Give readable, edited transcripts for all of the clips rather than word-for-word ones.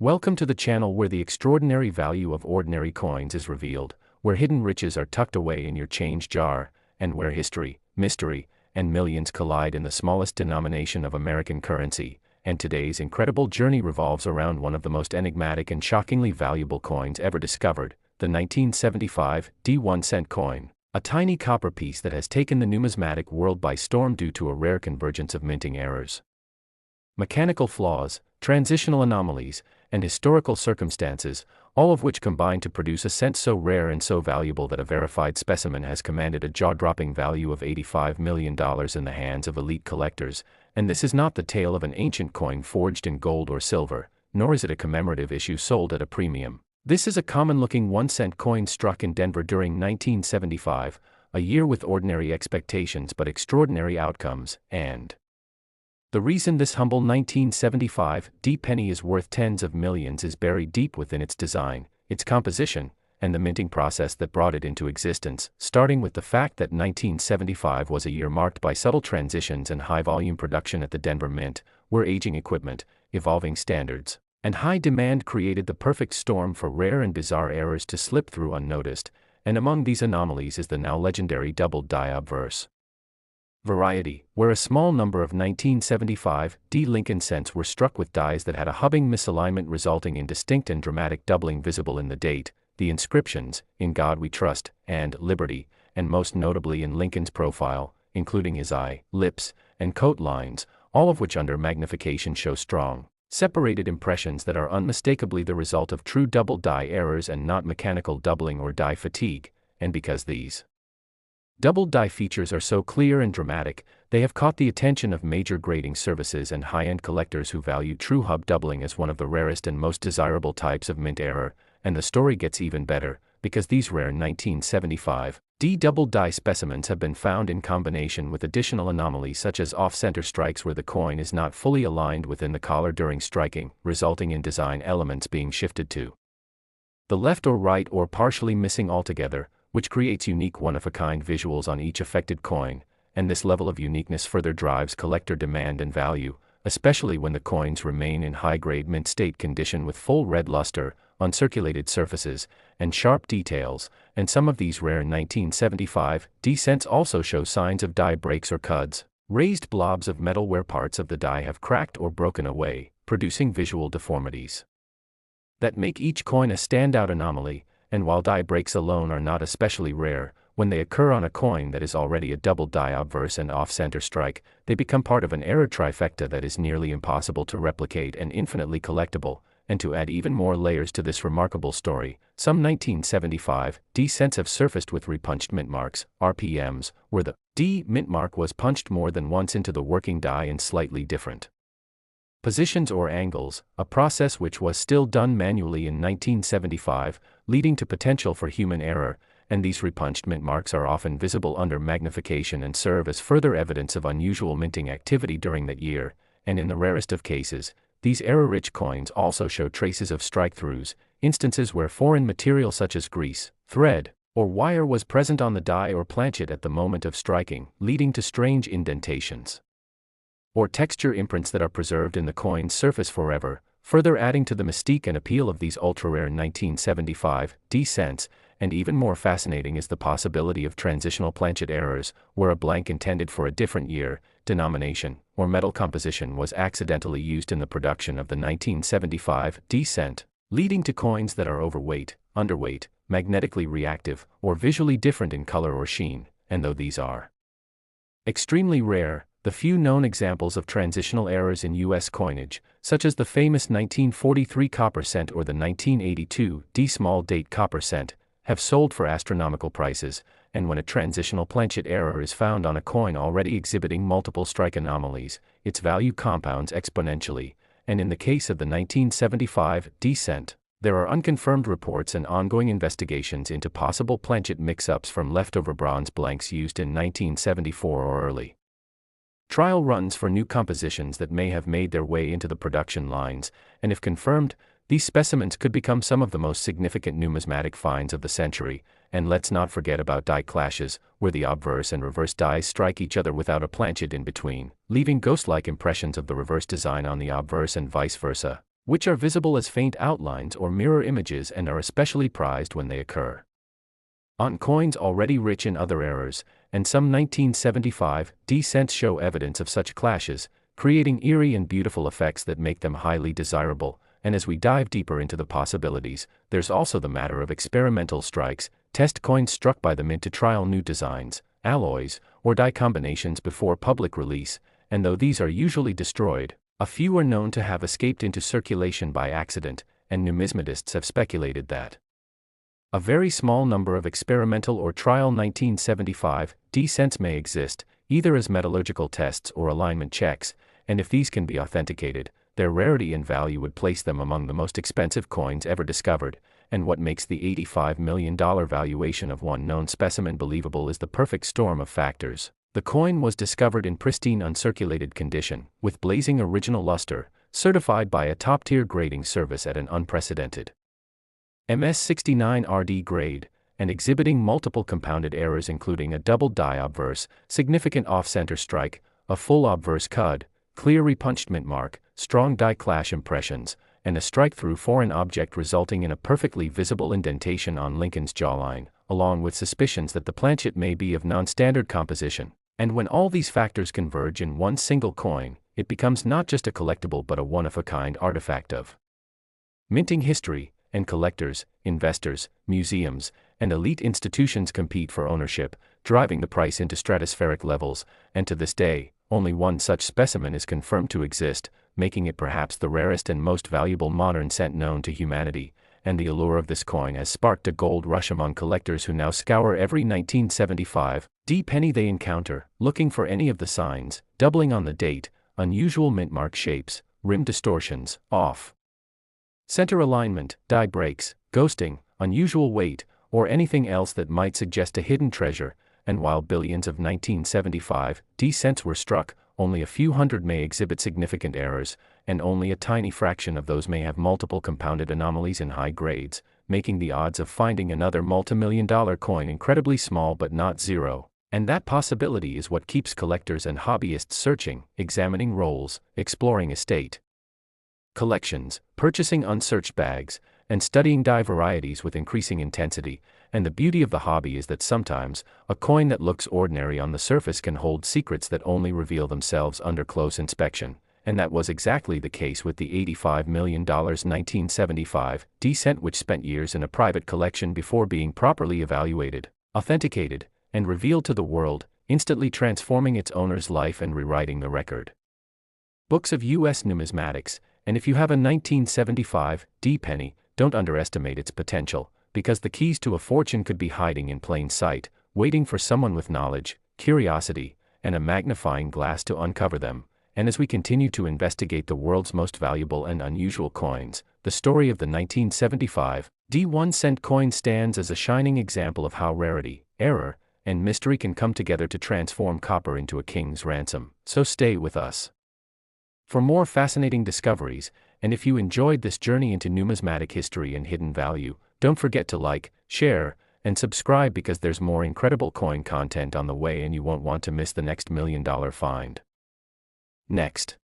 Welcome to the channel where the extraordinary value of ordinary coins is revealed, where hidden riches are tucked away in your change jar, and where history, mystery, and millions collide in the smallest denomination of American currency. And today's incredible journey revolves around one of the most enigmatic and shockingly valuable coins ever discovered, the 1975 1-cent coin, a tiny copper piece that has taken the numismatic world by storm due to a rare convergence of minting errors, mechanical flaws, transitional anomalies, and historical circumstances, all of which combine to produce a cent so rare and so valuable that a verified specimen has commanded a jaw-dropping value of $85 million in the hands of elite collectors. And this is not the tale of an ancient coin forged in gold or silver, nor is it a commemorative issue sold at a premium. This is a common-looking 1-cent coin struck in Denver during 1975, a year with ordinary expectations but extraordinary outcomes, and the reason this humble 1975 penny is worth tens of millions is buried deep within its design, its composition, and the minting process that brought it into existence, starting with the fact that 1975 was a year marked by subtle transitions and high-volume production at the Denver Mint, where aging equipment, evolving standards, and high demand created the perfect storm for rare and bizarre errors to slip through unnoticed, and among these anomalies is the now legendary double die obverse variety, where a small number of 1975 Lincoln cents were struck with dies that had a hubbing misalignment resulting in distinct and dramatic doubling visible in the date, the inscriptions, "In God We Trust," and "Liberty," and most notably in Lincoln's profile, including his eye, lips, and coat lines, all of which under magnification show strong, separated impressions that are unmistakably the result of true double die errors and not mechanical doubling or die fatigue. And because these double die features are so clear and dramatic, they have caught the attention of major grading services and high-end collectors who value true hub doubling as one of the rarest and most desirable types of mint error. And the story gets even better, because these rare 1975 double die specimens have been found in combination with additional anomalies such as off-center strikes where the coin is not fully aligned within the collar during striking, resulting in design elements being shifted to the left or right or partially missing altogether, which creates unique one-of-a-kind visuals on each affected coin. And this level of uniqueness further drives collector demand and value, especially when the coins remain in high-grade mint state condition with full red luster, uncirculated surfaces, and sharp details. And some of these rare 1975 cents also show signs of die breaks or cuds, raised blobs of metal where parts of the die have cracked or broken away, producing visual deformities that make each coin a standout anomaly. And while die breaks alone are not especially rare, when they occur on a coin that is already a double die obverse and off-center strike, they become part of an error trifecta that is nearly impossible to replicate and infinitely collectible. And to add even more layers to this remarkable story, some 1975 cents have surfaced with repunched mint marks, RPMs, where the mint mark was punched more than once into the working die in slightly different positions or angles, a process which was still done manually in 1975, leading to potential for human error. And these repunched mint marks are often visible under magnification and serve as further evidence of unusual minting activity during that year. And in the rarest of cases, these error-rich coins also show traces of strike-throughs, instances where foreign material such as grease, thread, or wire was present on the die or planchet at the moment of striking, leading to strange indentations or texture imprints that are preserved in the coin's surface forever, further adding to the mystique and appeal of these ultra-rare 1975 cents. And even more fascinating is the possibility of transitional planchet errors, where a blank intended for a different year, denomination, or metal composition was accidentally used in the production of the 1975 cent, leading to coins that are overweight, underweight, magnetically reactive, or visually different in color or sheen. And though these are extremely rare, the few known examples of transitional errors in U.S. coinage, such as the famous 1943 copper cent or the 1982 small date copper cent, have sold for astronomical prices. And when a transitional planchet error is found on a coin already exhibiting multiple strike anomalies, its value compounds exponentially. And in the case of the 1975 cent, there are unconfirmed reports and ongoing investigations into possible planchet mix-ups from leftover bronze blanks used in 1974 or early trial runs for new compositions that may have made their way into the production lines. And if confirmed, these specimens could become some of the most significant numismatic finds of the century. And let's not forget about die clashes, where the obverse and reverse dies strike each other without a planchet in between, leaving ghost-like impressions of the reverse design on the obverse and vice versa. which are visible as faint outlines or mirror images and are especially prized when they occur on coins already rich in other errors, and some 1975 D cents show evidence of such clashes, creating eerie and beautiful effects that make them highly desirable. And as we dive deeper into the possibilities, there's also the matter of experimental strikes, test coins struck by the mint to trial new designs, alloys, or die combinations before public release, and though these are usually destroyed, a few are known to have escaped into circulation by accident, and numismatists have speculated that a very small number of experimental or trial 1975 D cents may exist, either as metallurgical tests or alignment checks, and if these can be authenticated, their rarity and value would place them among the most expensive coins ever discovered, and what makes the $85 million valuation of one known specimen believable is the perfect storm of factors. The coin was discovered in pristine uncirculated condition, with blazing original luster, certified by a top-tier grading service at an unprecedented MS69 RD grade, and exhibiting multiple compounded errors including a double die obverse, significant off-center strike, a full obverse cud, clear repunched mint mark, strong die clash impressions, and a strike through foreign object resulting in a perfectly visible indentation on Lincoln's jawline, along with suspicions that the planchet may be of non-standard composition. And when all these factors converge in one single coin, it becomes not just a collectible but a one-of-a-kind artifact of minting history, and collectors, investors, museums, and elite institutions compete for ownership, driving the price into stratospheric levels, and to this day, only one such specimen is confirmed to exist, making it perhaps the rarest and most valuable modern cent known to humanity, and the allure of this coin has sparked a gold rush among collectors who now scour every 1975 D penny they encounter, looking for any of the signs, doubling on the date, unusual mint mark shapes, rim distortions, off center alignment, die breaks, ghosting, unusual weight, or anything else that might suggest a hidden treasure. And while billions of 1975 D cents were struck, only a few hundred may exhibit significant errors, and only a tiny fraction of those may have multiple compounded anomalies in high grades, making the odds of finding another multi-million-dollar coin incredibly small but not zero. And that possibility is what keeps collectors and hobbyists searching, examining rolls, exploring estate collections, purchasing unsearched bags, and studying die varieties with increasing intensity. And the beauty of the hobby is that sometimes, a coin that looks ordinary on the surface can hold secrets that only reveal themselves under close inspection, and that was exactly the case with the $85 million 1975 D cent, which spent years in a private collection before being properly evaluated, authenticated, and revealed to the world, instantly transforming its owner's life and rewriting the record books of U.S. numismatics. And if you have a 1975 D penny, don't underestimate its potential, because the keys to a fortune could be hiding in plain sight, waiting for someone with knowledge, curiosity, and a magnifying glass to uncover them. And as we continue to investigate the world's most valuable and unusual coins, the story of the 1975 D 1-cent coin stands as a shining example of how rarity, error, and mystery can come together to transform copper into a king's ransom. So stay with us for more fascinating discoveries, and if you enjoyed this journey into numismatic history and hidden value, don't forget to like, share, and subscribe, because there's more incredible coin content on the way and you won't want to miss the next $1 million find. Next.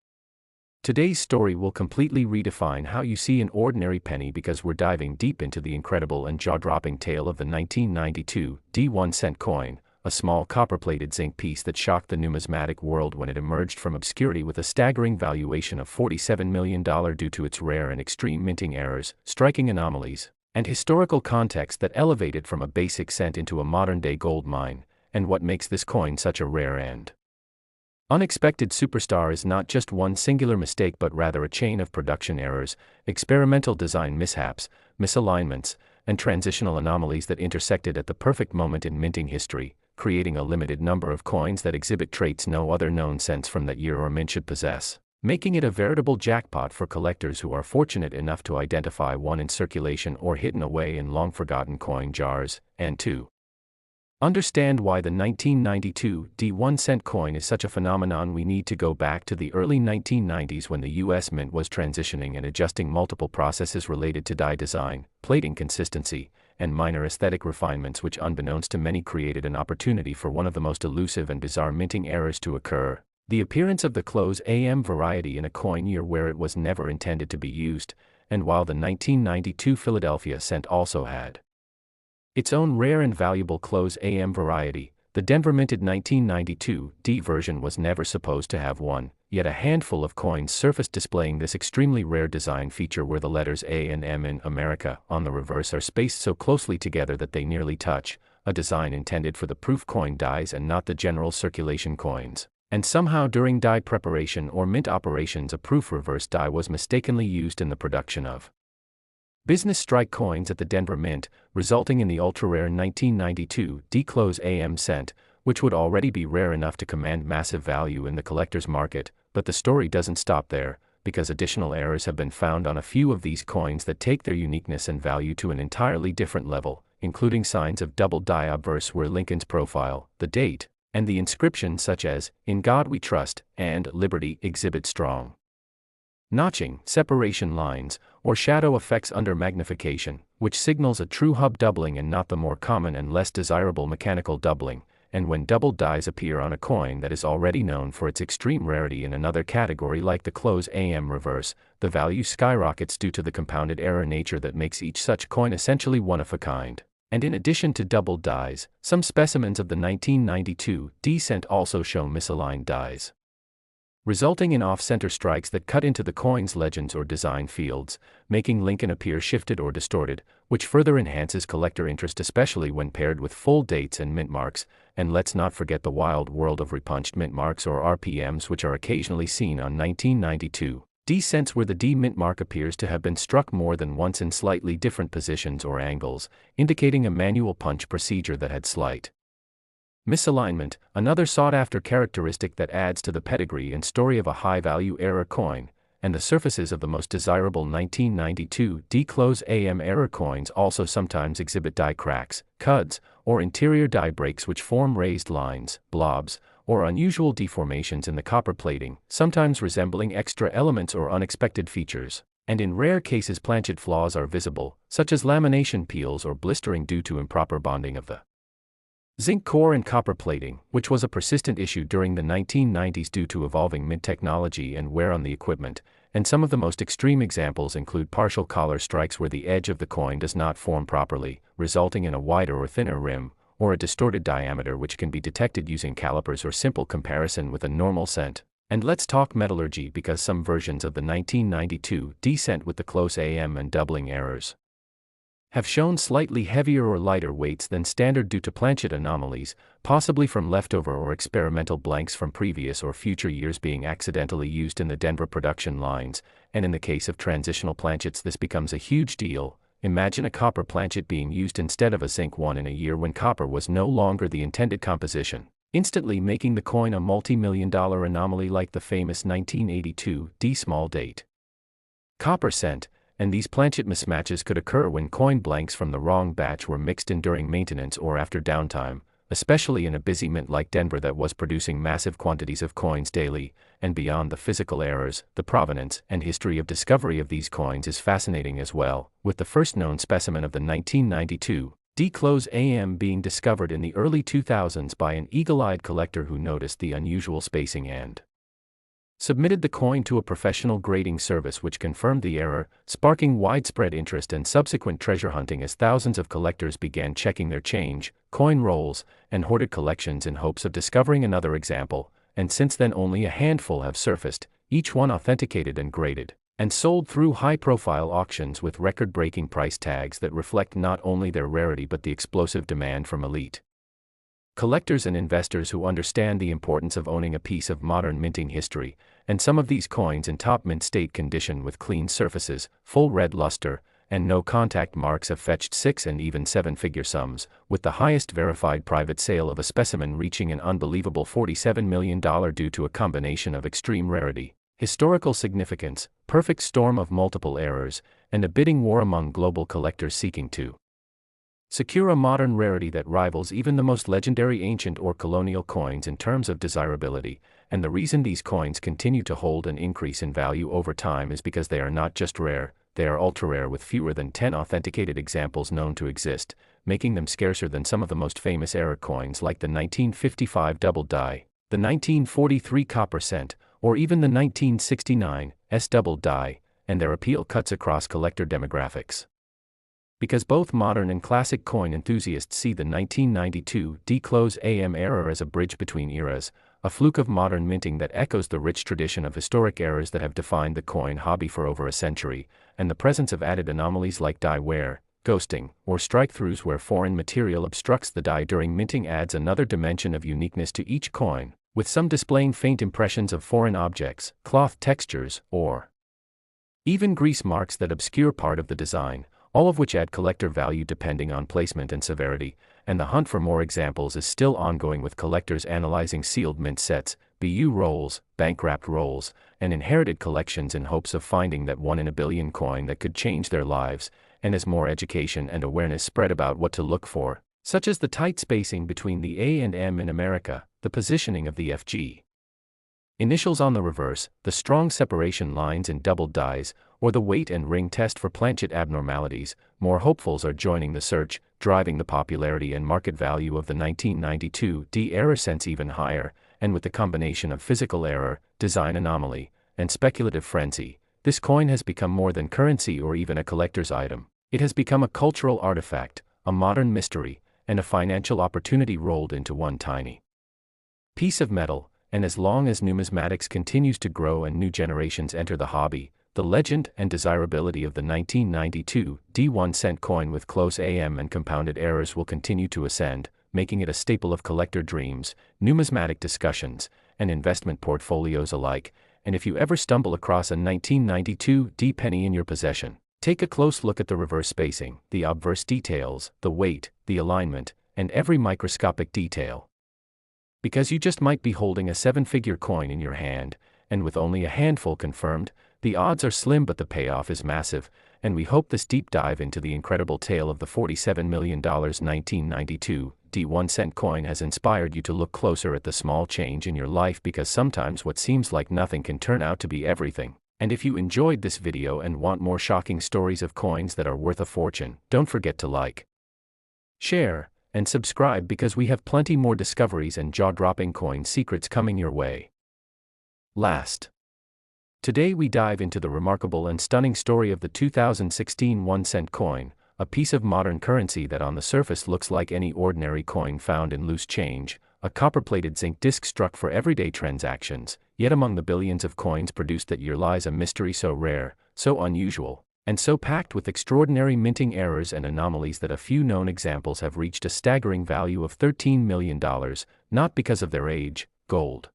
Today's story will completely redefine how you see an ordinary penny, because we're diving deep into the incredible and jaw-dropping tale of the 1992 D 1-cent coin, a small copper-plated zinc piece that shocked the numismatic world when it emerged from obscurity with a staggering valuation of $47 million due to its rare and extreme minting errors, striking anomalies, and historical context that elevated from a basic cent into a modern-day gold mine. And what makes this coin such a rare and unexpected superstar is not just one singular mistake, but rather a chain of production errors, experimental design mishaps, misalignments, and transitional anomalies that intersected at the perfect moment in minting history, creating a limited number of coins that exhibit traits no other known cents from that year or mint should possess, making it a veritable jackpot for collectors who are fortunate enough to identify one in circulation or hidden away in long-forgotten coin jars. And 2. Understand why the 1992 D 1-cent coin is such a phenomenon, we need to go back to the early 1990s when the U.S. Mint was transitioning and adjusting multiple processes related to die design, plating consistency, and minor aesthetic refinements, which unbeknownst to many created an opportunity for one of the most elusive and bizarre minting errors to occur. The appearance of the close AM variety in a coin year where it was never intended to be used, and while the 1992 Philadelphia cent also had its own rare and valuable close AM variety, the Denver minted 1992 D version was never supposed to have one, yet a handful of coins surfaced displaying this extremely rare design feature where the letters A and M in America on the reverse are spaced so closely together that they nearly touch, a design intended for the proof coin dies and not the general circulation coins. And somehow during die preparation or mint operations a proof reverse die was mistakenly used in the production of business strike coins at the Denver Mint, resulting in the ultra-rare 1992 D-Close AM cent, which would already be rare enough to command massive value in the collector's market. But the story doesn't stop there, because additional errors have been found on a few of these coins that take their uniqueness and value to an entirely different level, including signs of double die obverse where Lincoln's profile, the date, and the inscription such as, "In God We Trust," and "Liberty" exhibit strong notching, separation lines, or shadow effects under magnification, which signals a true hub doubling and not the more common and less desirable mechanical doubling. And when double dies appear on a coin that is already known for its extreme rarity in another category like the close AM reverse, the value skyrockets due to the compounded error nature that makes each such coin essentially one of a kind. And in addition to double dies, some specimens of the 1992 D cent also show misaligned dies, resulting in off-center strikes that cut into the coin's legends or design fields, making Lincoln appear shifted or distorted, which further enhances collector interest especially when paired with full dates and mint marks. And let's not forget the wild world of repunched mint marks or RPMs which are occasionally seen on 1992 D cents where the D mint mark appears to have been struck more than once in slightly different positions or angles, indicating a manual punch procedure that had slight misalignment, another sought-after characteristic that adds to the pedigree and story of a high-value error coin. And the surfaces of the most desirable 1992 D-Close AM error coins also sometimes exhibit die cracks, cuds, or interior die breaks which form raised lines, blobs, or unusual deformations in the copper plating, sometimes resembling extra elements or unexpected features. And in rare cases planchet flaws are visible, such as lamination peels or blistering due to improper bonding of the zinc core and copper plating, which was a persistent issue during the 1990s due to evolving mint technology and wear on the equipment. And some of the most extreme examples include partial collar strikes where the edge of the coin does not form properly, resulting in a wider or thinner rim, or a distorted diameter which can be detected using calipers or simple comparison with a normal cent. And let's talk metallurgy because some versions of the 1992 D cent with the close AM and doubling errors have shown slightly heavier or lighter weights than standard due to planchet anomalies, possibly from leftover or experimental blanks from previous or future years being accidentally used in the Denver production lines. And in the case of transitional planchets this becomes a huge deal. Imagine a copper planchet being used instead of a zinc one in a year when copper was no longer the intended composition, instantly making the coin a multi-million-dollar anomaly like the famous 1982 D small date copper cent. And these planchet mismatches could occur when coin blanks from the wrong batch were mixed in during maintenance or after downtime, especially in a busy mint like Denver that was producing massive quantities of coins daily. And beyond the physical errors, the provenance and history of discovery of these coins is fascinating as well, with the first known specimen of the 1992 D-Close AM being discovered in the early 2000s by an eagle-eyed collector who noticed the unusual spacing and submitted the coin to a professional grading service which confirmed the error, sparking widespread interest and subsequent treasure hunting as thousands of collectors began checking their change, coin rolls, and hoarded collections in hopes of discovering another example. And since then only a handful have surfaced, each one authenticated and graded, and sold through high-profile auctions with record-breaking price tags that reflect not only their rarity but the explosive demand from elite collectors and investors who understand the importance of owning a piece of modern minting history. And some of these coins in top mint state condition with clean surfaces, full red luster, and no contact marks have fetched 6 and even 7-figure sums, with the highest verified private sale of a specimen reaching an unbelievable $47 million due to a combination of extreme rarity, historical significance, perfect storm of multiple errors, and a bidding war among global collectors seeking to secure a modern rarity that rivals even the most legendary ancient or colonial coins in terms of desirability. And the reason these coins continue to hold and increase in value over time is because they are not just rare, they are ultra-rare with fewer than 10 authenticated examples known to exist, making them scarcer than some of the most famous error coins like the 1955 double die, the 1943 copper cent, or even the 1969 S double die, and their appeal cuts across collector demographics. Because both modern and classic coin enthusiasts see the 1992 D-close AM era as a bridge between eras, a fluke of modern minting that echoes the rich tradition of historic eras that have defined the coin hobby for over a century, and the presence of added anomalies like die wear, ghosting, or strike-throughs where foreign material obstructs the die during minting adds another dimension of uniqueness to each coin, with some displaying faint impressions of foreign objects, cloth textures, or even grease marks that obscure part of the design, all of which add collector value depending on placement and severity, and the hunt for more examples is still ongoing with collectors analyzing sealed mint sets, BU rolls, bank-wrapped rolls, and inherited collections in hopes of finding that 1 in a billion coin that could change their lives, and as more education and awareness spread about what to look for, such as the tight spacing between the A and M in America, the positioning of the FG initials on the reverse, the strong separation lines in doubled dies, or the weight and ring test for planchet abnormalities, more hopefuls are joining the search, driving the popularity and market value of the 1992 D error cents even higher, and with the combination of physical error, design anomaly, and speculative frenzy, this coin has become more than currency or even a collector's item. It has become a cultural artifact, a modern mystery, and a financial opportunity rolled into one tiny piece of metal. And as long as numismatics continues to grow and new generations enter the hobby, the legend and desirability of the 1992 D1 cent coin with close AM and compounded errors will continue to ascend, making it a staple of collector dreams, numismatic discussions, and investment portfolios alike. And if you ever stumble across a 1992 D penny in your possession, take a close look at the reverse spacing, the obverse details, the weight, the alignment, and every microscopic detail. Because you just might be holding a 7-figure coin in your hand, and with only a handful confirmed, the odds are slim but the payoff is massive, and we hope this deep dive into the incredible tale of the $47 million 1992 D1 cent coin has inspired you to look closer at the small change in your life, because sometimes what seems like nothing can turn out to be everything. And if you enjoyed this video and want more shocking stories of coins that are worth a fortune, don't forget to like, share, and subscribe, because we have plenty more discoveries and jaw-dropping coin secrets coming your way. Last. Today we dive into the remarkable and stunning story of the 2016 1-cent coin, a piece of modern currency that on the surface looks like any ordinary coin found in loose change, a copper-plated zinc disc struck for everyday transactions, yet among the billions of coins produced that year lies a mystery so rare, so unusual, and so packed with extraordinary minting errors and anomalies that a few known examples have reached a staggering value of $13 million, not because of their age, gold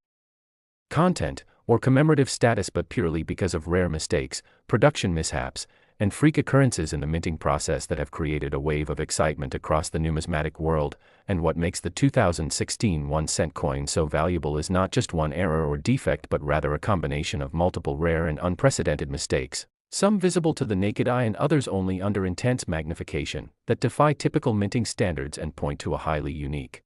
content, or commemorative status, but purely because of rare mistakes, production mishaps, and freak occurrences in the minting process that have created a wave of excitement across the numismatic world. And what makes the 2016 1-cent coin so valuable is not just one error or defect, but rather a combination of multiple rare and unprecedented mistakes, some visible to the naked eye and others only under intense magnification, that defy typical minting standards and point to a highly unique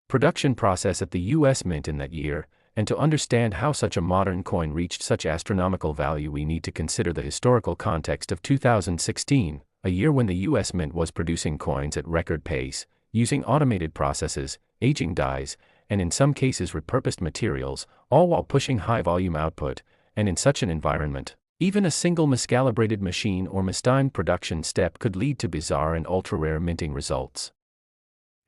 production process at the U.S. Mint in that year. And to understand how such a modern coin reached such astronomical value, we need to consider the historical context of 2016, a year when the U.S. Mint was producing coins at record pace, using automated processes, aging dies, and in some cases repurposed materials, all while pushing high-volume output. And in such an environment, even a single miscalibrated machine or mistimed production step could lead to bizarre and ultra-rare minting results.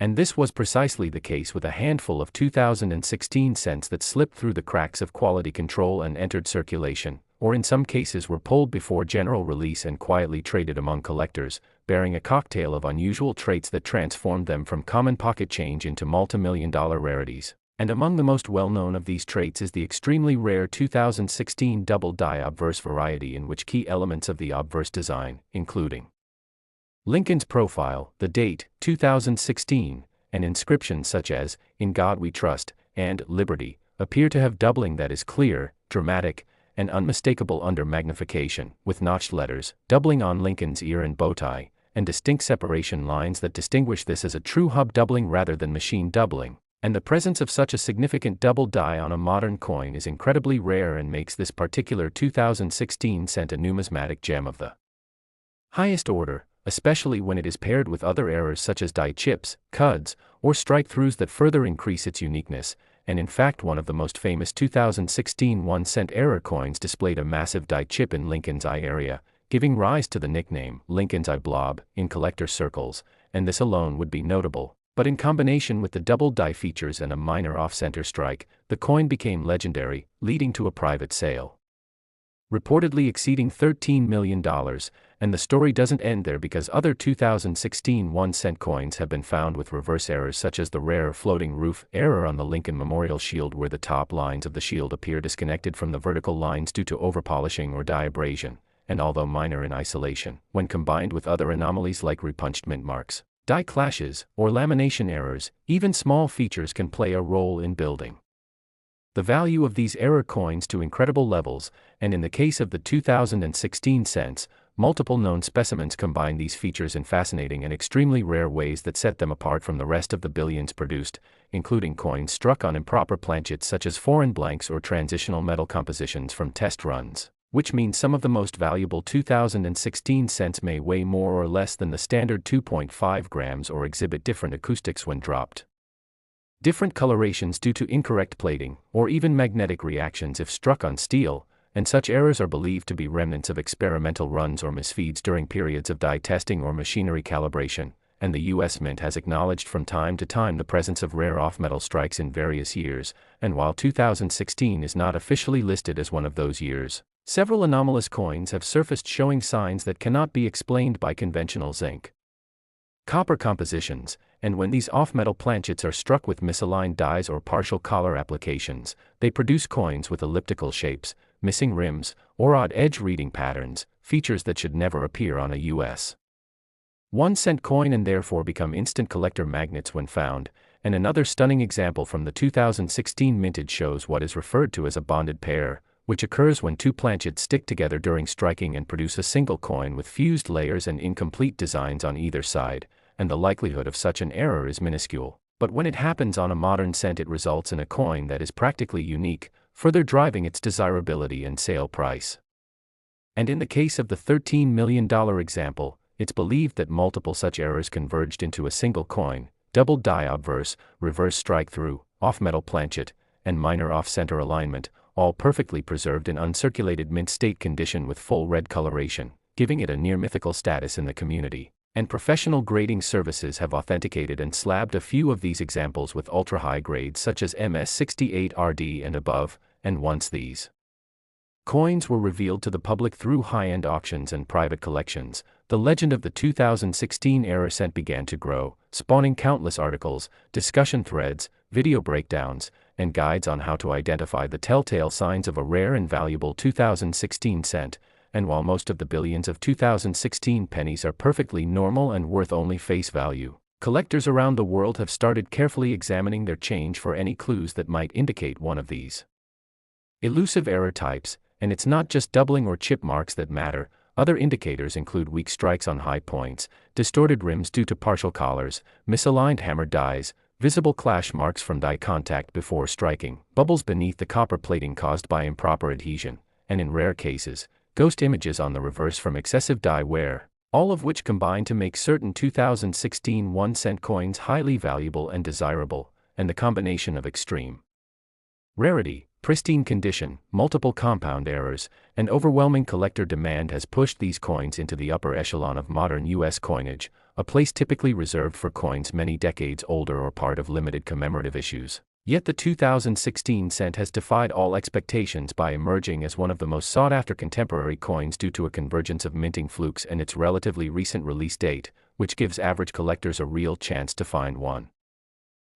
And this was precisely the case with a handful of 2016 cents that slipped through the cracks of quality control and entered circulation, or in some cases were pulled before general release and quietly traded among collectors, bearing a cocktail of unusual traits that transformed them from common pocket change into multi-million-dollar rarities. And among the most well-known of these traits is the extremely rare 2016 double die obverse variety, in which key elements of the obverse design, including Lincoln's profile, the date, 2016, and inscriptions such as, "In God We Trust," and "Liberty," appear to have doubling that is clear, dramatic, and unmistakable under magnification, with notched letters, doubling on Lincoln's ear and bow tie, and distinct separation lines that distinguish this as a true hub doubling rather than machine doubling. And the presence of such a significant double die on a modern coin is incredibly rare and makes this particular 2016 cent a numismatic gem of the highest order, especially when it is paired with other errors such as die chips, cuds, or strike-throughs that further increase its uniqueness. and in fact one of the most famous 2016 1-cent error coins displayed a massive die chip in Lincoln's eye area, giving rise to the nickname Lincoln's Eye Blob in collector circles, and this alone would be notable. But in combination with the double die features and a minor off-center strike, the coin became legendary, leading to a private sale, reportedly exceeding $13 million, and the story doesn't end there because other 2016 1-cent coins have been found with reverse errors such as the rare floating roof error on the Lincoln Memorial Shield where the top lines of the shield appear disconnected from the vertical lines due to overpolishing or die abrasion, and although minor in isolation, when combined with other anomalies like repunched mint marks, die clashes, or lamination errors, even small features can play a role in building the value of these error coins to incredible levels, and in the case of the 2016 cents, multiple known specimens combine these features in fascinating and extremely rare ways that set them apart from the rest of the billions produced, including coins struck on improper planchets such as foreign blanks or transitional metal compositions from test runs, which means some of the most valuable 2016 cents may weigh more or less than the standard 2.5 grams or exhibit different acoustics when dropped, different colorations due to incorrect plating, or even magnetic reactions if struck on steel, and such errors are believed to be remnants of experimental runs or misfeeds during periods of die testing or machinery calibration, and the U.S. Mint has acknowledged from time to time the presence of rare off-metal strikes in various years, and while 2016 is not officially listed as one of those years, several anomalous coins have surfaced showing signs that cannot be explained by conventional zinc, copper compositions, and when these off-metal planchets are struck with misaligned dies or partial collar applications, they produce coins with elliptical shapes, missing rims, or odd edge reading patterns, features that should never appear on a U.S. 1-cent coin and therefore become instant collector magnets when found, and another stunning example from the 2016 mintage shows what is referred to as a bonded pair, which occurs when two planchets stick together during striking and produce a single coin with fused layers and incomplete designs on either side, and the likelihood of such an error is minuscule. But when it happens on a modern cent it results in a coin that is practically unique, further driving its desirability and sale price. And in the case of the $13 million example, it's believed that multiple such errors converged into a single coin, double die obverse, reverse strike through, off-metal planchet, and minor off-center alignment, all perfectly preserved in uncirculated mint state condition with full red coloration, giving it a near-mythical status in the community. And professional grading services have authenticated and slabbed a few of these examples with ultra-high grades such as MS68RD and above, and once these coins were revealed to the public through high-end auctions and private collections, the legend of the 2016 error cent began to grow, spawning countless articles, discussion threads, video breakdowns, and guides on how to identify the telltale signs of a rare and valuable 2016 cent. And while most of the billions of 2016 pennies are perfectly normal and worth only face value, collectors around the world have started carefully examining their change for any clues that might indicate one of these elusive error types, and it's not just doubling or chip marks that matter. Other indicators include weak strikes on high points, distorted rims due to partial collars, misaligned hammer dies, visible clash marks from die contact before striking, bubbles beneath the copper plating caused by improper adhesion, and in rare cases, ghost images on the reverse from excessive die wear, all of which combine to make certain 2016 1-cent coins highly valuable and desirable, and the combination of extreme rarity, pristine condition, multiple compound errors, and overwhelming collector demand has pushed these coins into the upper echelon of modern U.S. coinage, a place typically reserved for coins many decades older or part of limited commemorative issues. Yet the 2016 cent has defied all expectations by emerging as one of the most sought-after contemporary coins due to a convergence of minting flukes and its relatively recent release date, which gives average collectors a real chance to find one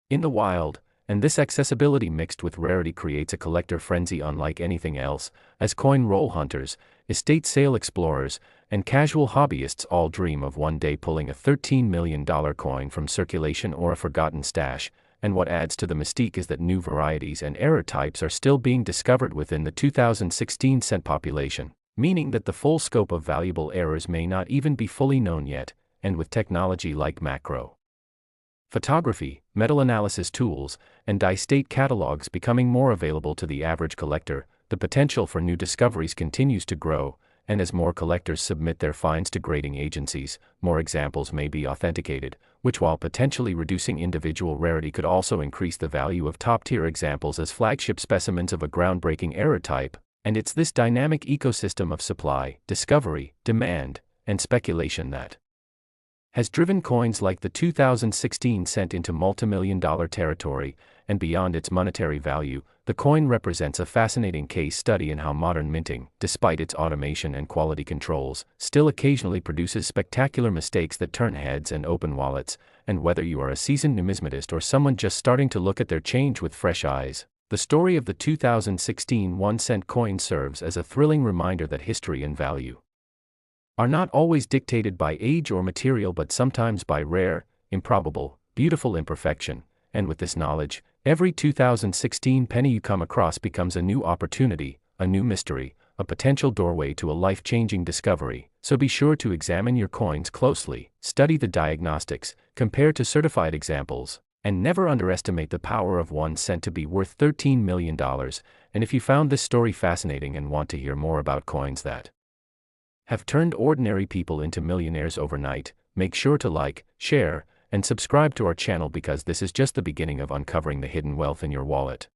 in the wild. And this accessibility mixed with rarity creates a collector frenzy unlike anything else, as coin roll hunters, estate sale explorers, and casual hobbyists all dream of one day pulling a $13 million coin from circulation or a forgotten stash. And what adds to the mystique is that new varieties and error types are still being discovered within the 2016 cent population, meaning that the full scope of valuable errors may not even be fully known yet, and with technology like macro photography, metal analysis tools, and die state catalogs becoming more available to the average collector, the potential for new discoveries continues to grow, and as more collectors submit their finds to grading agencies, more examples may be authenticated, which while potentially reducing individual rarity could also increase the value of top-tier examples as flagship specimens of a groundbreaking era type. And it's this dynamic ecosystem of supply, discovery, demand, and speculation that has driven coins like the 2016 cent into multimillion-dollar territory, and beyond its monetary value, the coin represents a fascinating case study in how modern minting, despite its automation and quality controls, still occasionally produces spectacular mistakes that turn heads and open wallets. And whether you are a seasoned numismatist or someone just starting to look at their change with fresh eyes, the story of the 2016 1-cent coin serves as a thrilling reminder that history and value are not always dictated by age or material but sometimes by rare, improbable, beautiful imperfection. And with this knowledge, every 2016 penny you come across becomes a new opportunity, a new mystery, a potential doorway to a life-changing discovery. So be sure to examine your coins closely, study the diagnostics, compare to certified examples, and never underestimate the power of 1 cent to be worth $13 million. And if you found this story fascinating and want to hear more about coins that have turned ordinary people into millionaires overnight, make sure to like, share, and subscribe to our channel because this is just the beginning of uncovering the hidden wealth in your wallet.